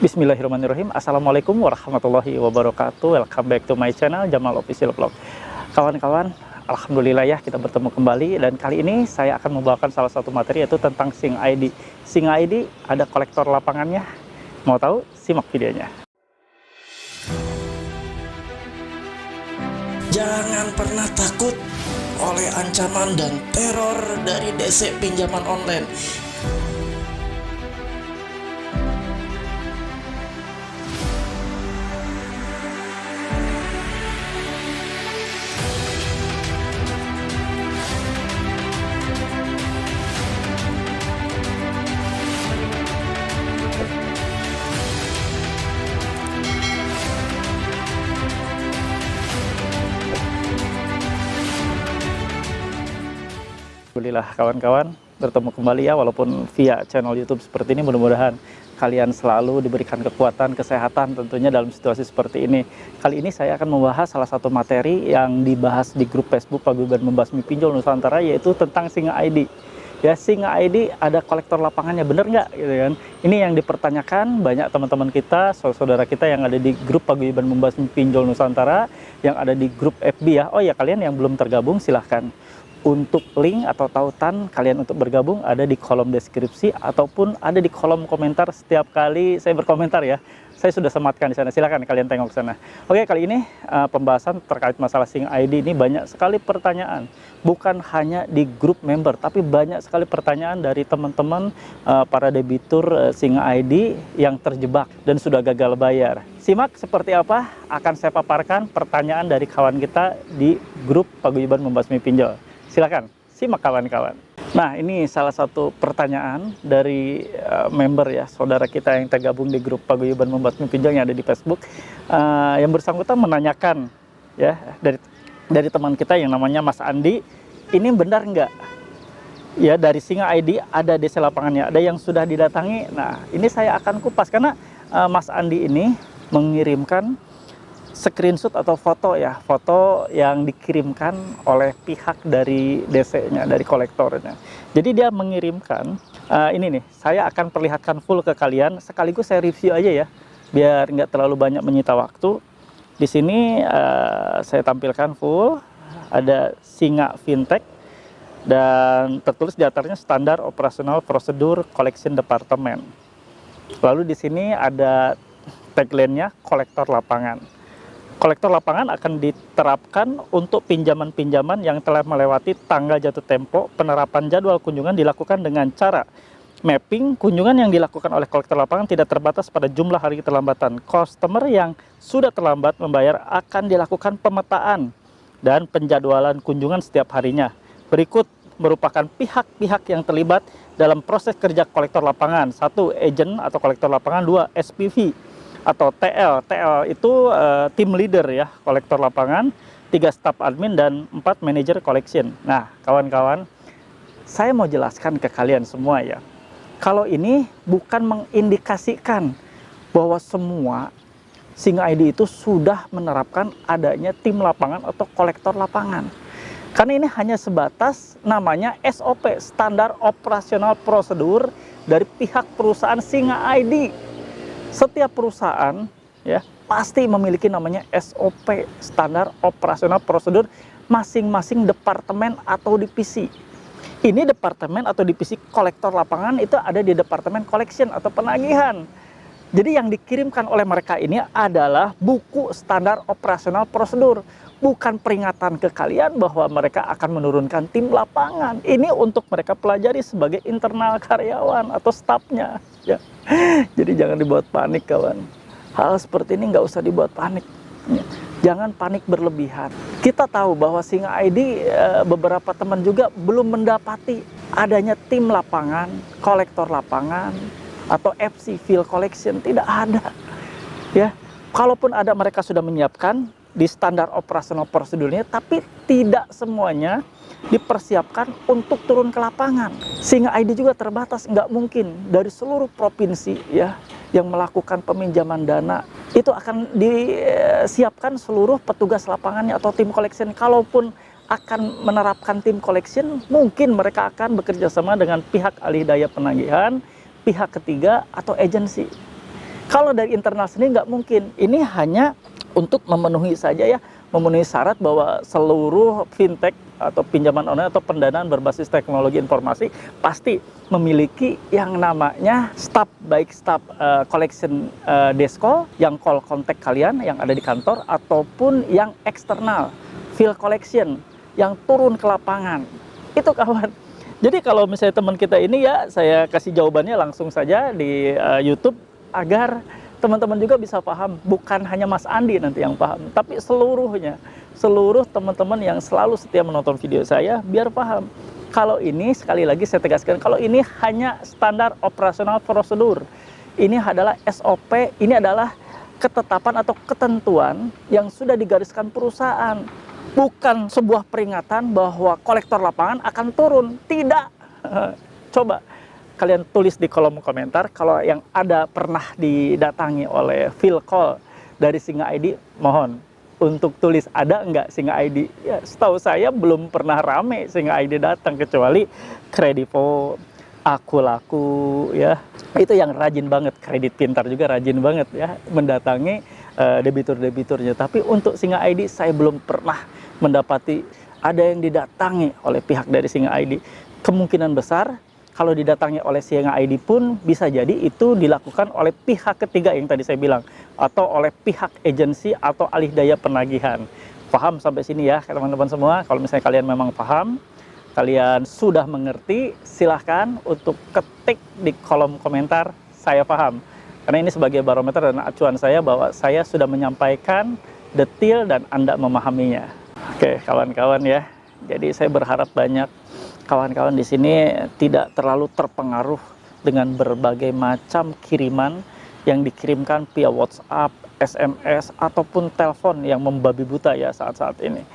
Bismillahirrahmanirrahim. Assalamualaikum warahmatullahi wabarakatuh. Welcome back to my channel Jamal Official Vlog. Kawan-kawan, alhamdulillah ya kita bertemu kembali, dan kali ini saya akan membawakan salah satu materi yaitu tentang Sing ID. Sing ID ada kolektor lapangannya. Mau tahu? Simak videonya. Jangan pernah takut oleh ancaman dan teror dari DC pinjaman online. Alhamdulillah kawan-kawan, bertemu kembali ya, walaupun via channel YouTube seperti ini. Mudah-mudahan kalian selalu diberikan kekuatan, kesehatan tentunya dalam situasi seperti ini. Kali ini saya akan membahas salah satu materi yang dibahas di grup Facebook Paguyuban Membasmi Pinjol Nusantara, yaitu tentang Sing ID. Ya, Sing ID ada kolektor lapangannya, bener nggak gitu kan? Ini yang dipertanyakan banyak teman-teman kita, saudara kita yang ada di grup Paguyuban Membasmi Pinjol Nusantara, yang ada di grup FB ya. Oh ya, kalian yang belum tergabung silahkan. Untuk link atau tautan kalian untuk bergabung ada di kolom deskripsi ataupun ada di kolom komentar setiap kali saya berkomentar ya. Saya sudah sematkan di sana. Silakan kalian tengok ke sana. Oke, kali ini pembahasan terkait masalah Sing ID ini banyak sekali pertanyaan. Bukan hanya di grup member, tapi banyak sekali pertanyaan dari teman-teman para debitur Sing ID yang terjebak dan sudah gagal bayar. Simak seperti apa akan saya paparkan pertanyaan dari kawan kita di grup Paguyuban Membasmi Pinjol. Silakan, simak kawan-kawan. Nah, ini salah satu pertanyaan dari member ya, saudara kita yang tergabung di grup Paguyuban Membasmi Pinjol yang ada di Facebook. Yang bersangkutan menanyakan ya, dari teman kita yang namanya Mas Andi, ini benar nggak? Ya, dari Sing ID ada DC lapangannya, ada yang sudah didatangi. Nah, ini saya akan kupas karena Mas Andi ini mengirimkan screenshot atau foto ya, foto yang dikirimkan oleh pihak dari DC-nya, dari kolektornya. Jadi dia mengirimkan, ini nih, saya akan perlihatkan full ke kalian, sekaligus saya review aja ya, biar nggak terlalu banyak menyita waktu. Di sini saya tampilkan full, ada Singa Fintech, dan tertulis di atasnya standar operasional prosedur collection department. Lalu di sini ada tagline-nya kolektor lapangan. Kolektor lapangan akan diterapkan untuk pinjaman-pinjaman yang telah melewati tanggal jatuh tempo. Penerapan jadwal kunjungan dilakukan dengan cara mapping. Kunjungan yang dilakukan oleh kolektor lapangan tidak terbatas pada jumlah hari keterlambatan. Customer yang sudah terlambat membayar akan dilakukan pemetaan dan penjadwalan kunjungan setiap harinya. Berikut merupakan pihak-pihak yang terlibat dalam proses kerja kolektor lapangan. 1. Agent atau kolektor lapangan. 2. SPV atau TL. TL itu tim leader ya, kolektor lapangan. 3. Staff admin, dan 4. manajer collection. Nah, kawan-kawan, saya mau jelaskan ke kalian semua ya, kalau ini bukan mengindikasikan bahwa semua Sing ID itu sudah menerapkan adanya tim lapangan atau kolektor lapangan. Karena ini hanya sebatas namanya SOP, standar operasional prosedur dari pihak perusahaan Sing ID. Setiap perusahaan ya pasti memiliki namanya SOP, standar operasional prosedur, masing-masing departemen atau divisi. Ini departemen atau divisi kolektor lapangan itu ada di departemen collection atau penagihan. Jadi yang dikirimkan oleh mereka ini adalah buku standar operasional prosedur, bukan peringatan ke kalian bahwa mereka akan menurunkan tim lapangan. Ini untuk mereka pelajari sebagai internal karyawan atau stafnya ya. Jadi jangan dibuat panik kawan. Hal seperti ini nggak usah dibuat panik. Jangan panik berlebihan. Kita tahu bahwa Sing ID beberapa teman juga belum mendapati adanya tim lapangan, kolektor lapangan, atau FC field collection. Tidak ada. Ya, kalaupun ada, mereka sudah menyiapkan di standar operasional prosedurnya, tapi tidak semuanya dipersiapkan untuk turun ke lapangan. Sing ID juga terbatas, nggak mungkin dari seluruh provinsi ya yang melakukan peminjaman dana itu akan disiapkan seluruh petugas lapangannya atau tim collection. Kalaupun akan menerapkan tim collection, mungkin mereka akan bekerja sama dengan pihak alih daya penagihan, pihak ketiga atau agensi. Kalau dari internal sendiri nggak mungkin. Ini hanya untuk memenuhi saja ya, memenuhi syarat bahwa seluruh fintech atau pinjaman online atau pendanaan berbasis teknologi informasi pasti memiliki yang namanya staf, baik staf collection desk call yang call kontak kalian yang ada di kantor, ataupun yang eksternal field collection yang turun ke lapangan. Itu kawan. Jadi kalau misalnya teman kita ini ya, saya kasih jawabannya langsung saja di YouTube agar teman-teman juga bisa paham. Bukan hanya Mas Andi nanti yang paham, tapi seluruhnya. Seluruh teman-teman yang selalu setia menonton video saya, biar paham. Kalau ini, sekali lagi saya tegaskan, kalau ini hanya standar operasional prosedur. Ini adalah SOP, ini adalah ketetapan atau ketentuan yang sudah digariskan perusahaan. Bukan sebuah peringatan bahwa kolektor lapangan akan turun. Tidak. Coba kalian tulis di kolom komentar kalau yang ada pernah didatangi oleh field call dari Singa ID, mohon untuk tulis ada nggak Singa ID. Ya, setahu saya belum pernah rame Singa ID datang, kecuali Kredivo, Aku Laku ya. Itu yang rajin banget, Kredit Pintar juga rajin banget ya mendatangi debitur-debiturnya. Tapi untuk Singa ID saya belum pernah mendapati ada yang didatangi oleh pihak dari Singa ID. Kemungkinan besar kalau didatangi oleh Singa ID pun bisa jadi itu dilakukan oleh pihak ketiga yang tadi saya bilang, atau oleh pihak agensi atau alih daya penagihan. Paham sampai sini ya teman-teman semua? Kalau misalnya kalian memang paham, kalian sudah mengerti, silahkan untuk ketik di kolom komentar saya paham. Karena ini sebagai barometer dan acuan saya bahwa saya sudah menyampaikan detail dan Anda memahaminya. Oke, kawan-kawan ya. Jadi saya berharap banyak kawan-kawan di sini tidak terlalu terpengaruh dengan berbagai macam kiriman yang dikirimkan via WhatsApp, SMS, ataupun telepon yang membabi buta ya saat-saat ini.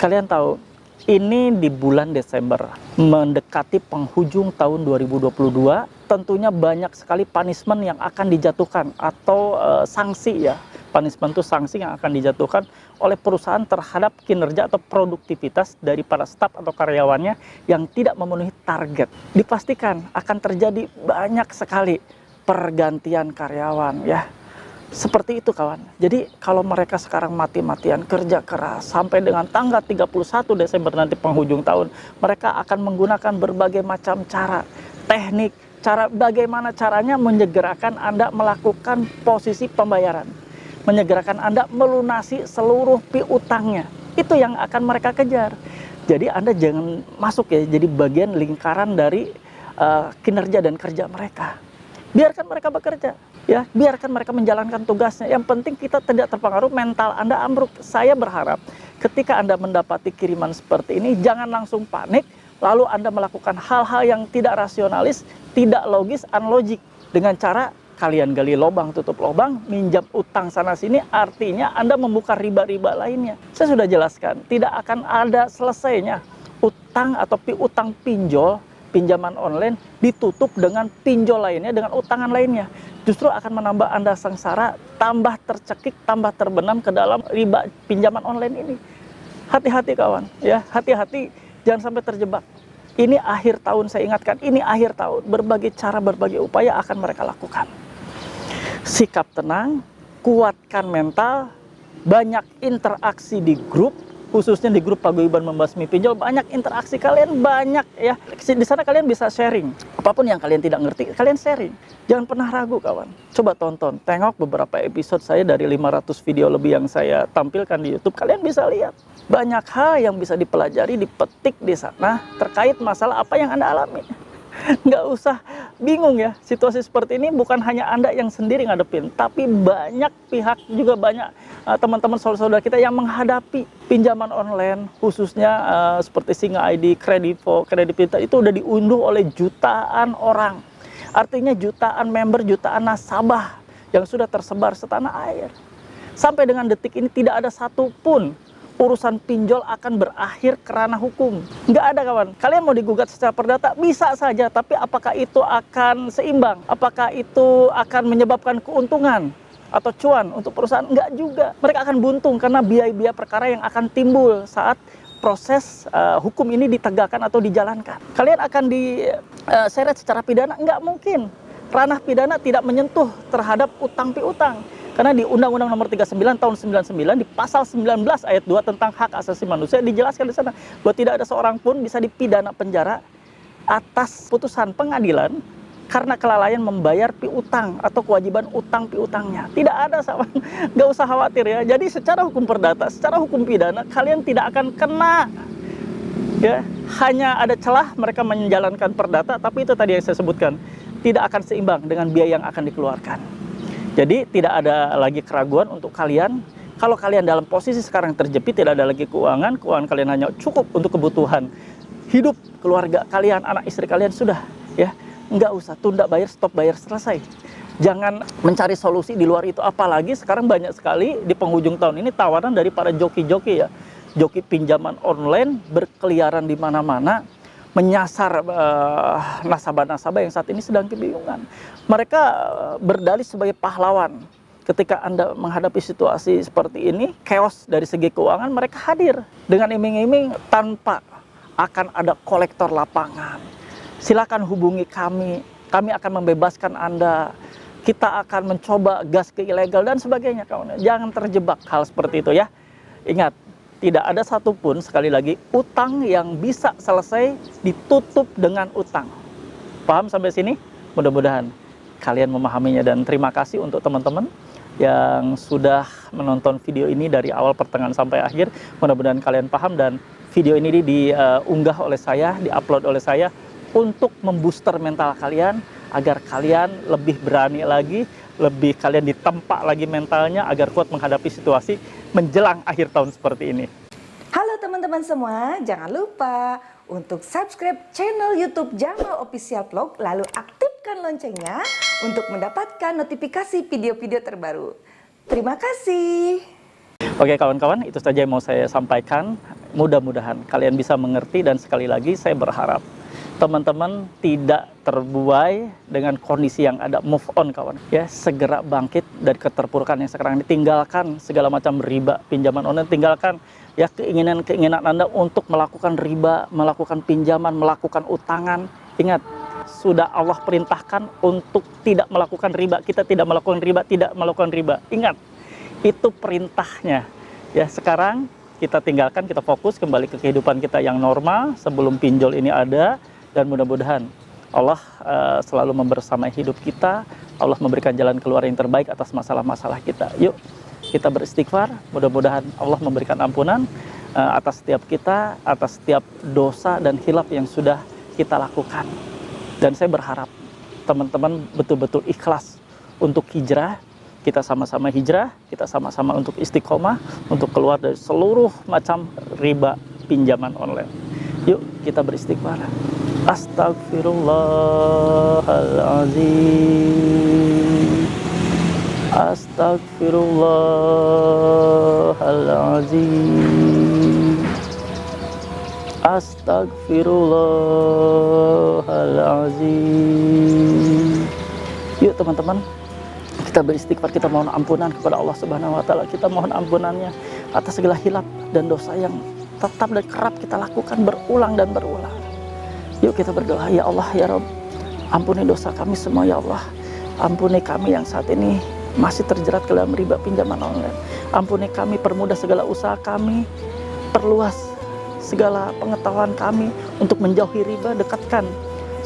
Kalian tahu, ini di bulan Desember, mendekati penghujung tahun 2022, tentunya banyak sekali punishment yang akan dijatuhkan atau sanksi ya. Punishment itu sanksi yang akan dijatuhkan oleh perusahaan terhadap kinerja atau produktivitas dari para staf atau karyawannya yang tidak memenuhi target. Dipastikan akan terjadi banyak sekali pergantian karyawan ya. Seperti itu kawan. Jadi kalau mereka sekarang mati-matian kerja keras sampai dengan tanggal 31 Desember nanti penghujung tahun, mereka akan menggunakan berbagai macam cara, teknik, bagaimana caranya menyegerakan Anda melakukan posisi pembayaran, menyegerakan Anda melunasi seluruh piutangnya. Itu yang akan mereka kejar. Jadi Anda jangan masuk ya jadi bagian lingkaran dari kinerja dan kerja mereka. Biarkan mereka bekerja, ya, biarkan mereka menjalankan tugasnya. Yang penting kita tidak terpengaruh, mental Anda ambruk. Saya berharap ketika Anda mendapati kiriman seperti ini, jangan langsung panik, lalu Anda melakukan hal-hal yang tidak rasionalis, tidak logis, unlogik. Dengan cara kalian gali lubang, tutup lubang, minjam utang sana-sini, artinya Anda membuka riba-riba lainnya. Saya sudah jelaskan, tidak akan ada selesainya utang atau piutang pinjol, pinjaman online ditutup dengan pinjol lainnya, dengan utangan lainnya. Justru akan menambah Anda sengsara, tambah tercekik, tambah terbenam ke dalam riba pinjaman online ini. Hati-hati kawan, ya, hati-hati, jangan sampai terjebak. Ini akhir tahun, saya ingatkan, ini akhir tahun. Berbagai cara, berbagai upaya akan mereka lakukan. Sikap tenang, kuatkan mental, banyak interaksi di grup, khususnya di grup Paguyuban Membasmi Pinjol, banyak interaksi kalian, banyak ya. Di sana kalian bisa sharing. Apapun yang kalian tidak ngerti, kalian sharing. Jangan pernah ragu kawan. Coba tonton, tengok beberapa episode saya dari 500 video lebih yang saya tampilkan di YouTube. Kalian bisa lihat. Banyak hal yang bisa dipelajari, dipetik di sana terkait masalah apa yang Anda alami. Nggak usah bingung ya, situasi seperti ini bukan hanya Anda yang sendiri ngadepin, tapi banyak pihak juga, banyak teman-teman saudara-saudara kita yang menghadapi pinjaman online, khususnya seperti Singa ID, Kredivo, Kredit Pintar, itu udah diunduh oleh jutaan orang. Artinya jutaan member, jutaan nasabah yang sudah tersebar setanah air. Sampai dengan detik ini tidak ada satupun urusan pinjol akan berakhir kerana hukum. Nggak ada kawan. Kalian mau digugat secara perdata, bisa saja. Tapi apakah itu akan seimbang? Apakah itu akan menyebabkan keuntungan atau cuan untuk perusahaan? Nggak juga. Mereka akan buntung karena biaya-biaya perkara yang akan timbul saat proses hukum ini ditegakkan atau dijalankan. Kalian akan diseret secara pidana? Nggak mungkin. ranah pidana tidak menyentuh terhadap utang piutang. Karena di Undang-Undang Nomor 39 tahun 99 di pasal 19 ayat 2 tentang hak asasi manusia dijelaskan di sana bahwa tidak ada seorang pun bisa dipidana penjara atas putusan pengadilan karena kelalaian membayar piutang atau kewajiban utang piutangnya. Tidak ada, sama, nggak usah khawatir ya. Jadi secara hukum perdata, secara hukum pidana kalian tidak akan kena. Ya, hanya ada celah mereka menjalankan perdata, tapi itu tadi yang saya sebutkan tidak akan seimbang dengan biaya yang akan dikeluarkan. Jadi tidak ada lagi keraguan untuk kalian. Kalau kalian dalam posisi sekarang terjepit, tidak ada lagi keuangan kalian hanya cukup untuk kebutuhan hidup keluarga kalian, anak istri kalian, sudah ya, nggak usah tunda bayar, stop bayar, selesai. Jangan mencari solusi di luar itu. Apalagi sekarang banyak sekali di penghujung tahun ini tawaran dari para joki-joki ya, joki pinjaman online berkeliaran di mana-mana, menyasar nasabah-nasabah yang saat ini sedang kebingungan. Mereka berdalih sebagai pahlawan. Ketika Anda menghadapi situasi seperti ini, chaos dari segi keuangan, mereka hadir dengan iming-iming tanpa akan ada kolektor lapangan. Silakan hubungi kami akan membebaskan Anda. Kita akan mencoba gas ke ilegal dan sebagainya, kawan. Jangan terjebak hal seperti itu ya. Ingat, tidak ada satupun, sekali lagi, utang yang bisa selesai ditutup dengan utang. Paham sampai sini? Mudah-mudahan kalian memahaminya, dan terima kasih untuk teman-teman yang sudah menonton video ini dari awal pertengahan sampai akhir. Mudah-mudahan kalian paham, dan video ini diunggah oleh saya, diupload oleh saya untuk membooster mental kalian agar kalian lebih berani lagi, lebih kalian ditempa lagi mentalnya agar kuat menghadapi situasi menjelang akhir tahun seperti ini. Halo teman-teman semua, jangan lupa untuk subscribe channel YouTube Jamal Official Vlog, lalu aktifkan loncengnya untuk mendapatkan notifikasi video-video terbaru. Terima kasih. Oke kawan-kawan, itu saja yang mau saya sampaikan. Mudah-mudahan kalian bisa mengerti, dan sekali lagi saya berharap teman-teman tidak terbuai dengan kondisi yang ada. Move on kawan ya, segera bangkit dari keterpurukan yang sekarang ini. Tinggalkan segala macam riba, pinjaman online, tinggalkan ya keinginan Anda untuk melakukan riba, melakukan pinjaman, melakukan utangan. Ingat, sudah Allah perintahkan untuk tidak melakukan riba. Kita tidak melakukan riba, tidak melakukan riba. Ingat, itu perintahnya ya. Sekarang kita tinggalkan, kita fokus kembali ke kehidupan kita yang normal sebelum pinjol ini ada. Dan mudah-mudahan Allah selalu membersamai hidup kita. Allah memberikan jalan keluar yang terbaik atas masalah-masalah kita. Yuk kita beristighfar, mudah-mudahan Allah memberikan ampunan atas setiap kita, atas setiap dosa dan khilaf yang sudah kita lakukan. Dan saya berharap teman-teman betul-betul ikhlas untuk hijrah. Kita sama-sama hijrah, kita sama-sama untuk istiqomah, untuk keluar dari seluruh macam riba pinjaman online. Yuk kita beristighfar. Astagfirullahaladzim. Astagfirullahaladzim. Astagfirullahaladzim. Yuk teman-teman, kita beristighfar, kita mohon ampunan kepada Allah Subhanahu wa Ta'ala. Kita mohon ampunannya atas segala hilaf dan dosa yang tetap dan kerap kita lakukan berulang dan berulang. Yuk kita berdoa, ya Allah, ya Rabb, ampuni dosa kami semua ya Allah. Ampuni kami yang saat ini masih terjerat ke dalam riba pinjaman online. Ampuni kami, permudah segala usaha kami, perluas segala pengetahuan kami untuk menjauhi riba. Dekatkan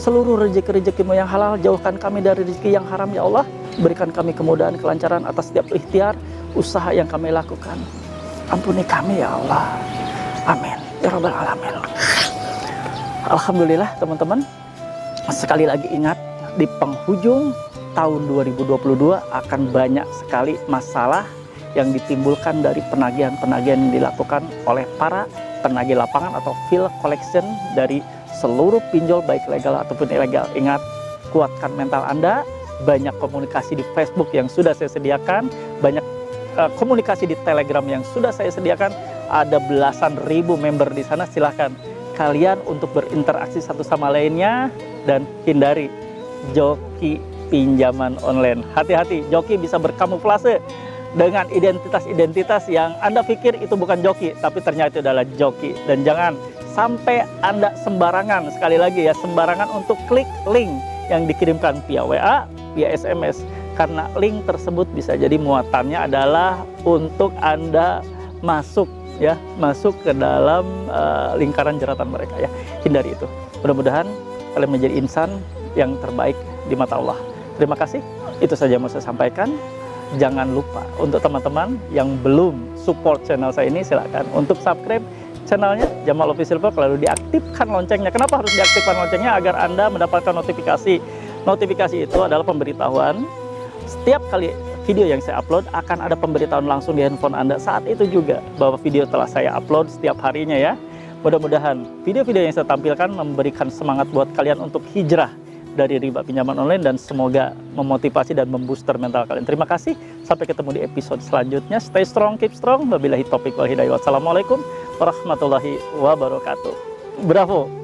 seluruh rezeki-rezekimu yang halal, jauhkan kami dari rezeki yang haram ya Allah. Berikan kami kemudahan, kelancaran atas setiap ikhtiar usaha yang kami lakukan. Ampuni kami ya Allah. Amin ya Rabbal Alamin. Alhamdulillah teman-teman, sekali lagi ingat, di penghujung tahun 2022 akan banyak sekali masalah yang ditimbulkan dari penagihan-penagihan yang dilakukan oleh para penagih lapangan atau field collection dari seluruh pinjol baik legal ataupun ilegal. Ingat, kuatkan mental Anda. Banyak komunikasi di Facebook yang sudah saya sediakan, banyak komunikasi di Telegram yang sudah saya sediakan. Ada belasan ribu member di sana. Silahkan kalian untuk berinteraksi satu sama lainnya dan hindari joki pinjaman online. Hati-hati, joki bisa berkamuflase dengan identitas-identitas yang Anda pikir itu bukan joki, tapi ternyata itu adalah joki. Dan jangan sampai Anda sembarangan, sekali lagi ya, sembarangan untuk klik link yang dikirimkan via WA, via SMS. Karena link tersebut bisa jadi muatannya adalah untuk Anda masuk ke dalam lingkaran jeratan mereka ya. Hindari itu. Mudah-mudahan kalian menjadi insan yang terbaik di mata Allah. Terima kasih. Itu saja yang mau saya sampaikan. Jangan lupa untuk teman-teman yang belum support channel saya ini, silakan untuk subscribe channelnya Jamal Official Vlog, lalu diaktifkan loncengnya. Kenapa harus diaktifkan loncengnya? Agar Anda mendapatkan notifikasi. Notifikasi itu adalah pemberitahuan. Setiap kali video yang saya upload akan ada pemberitahuan langsung di handphone Anda saat itu juga bahwa video telah saya upload setiap harinya ya. Mudah-mudahan video-video yang saya tampilkan memberikan semangat buat kalian untuk hijrah dari riba pinjaman online dan semoga memotivasi dan membooster mental kalian. Terima kasih. Sampai ketemu di episode selanjutnya. Stay strong, keep strong. Wabillahi taufiq wal hidayah. Wassalamualaikum warahmatullahi wabarakatuh. Bravo.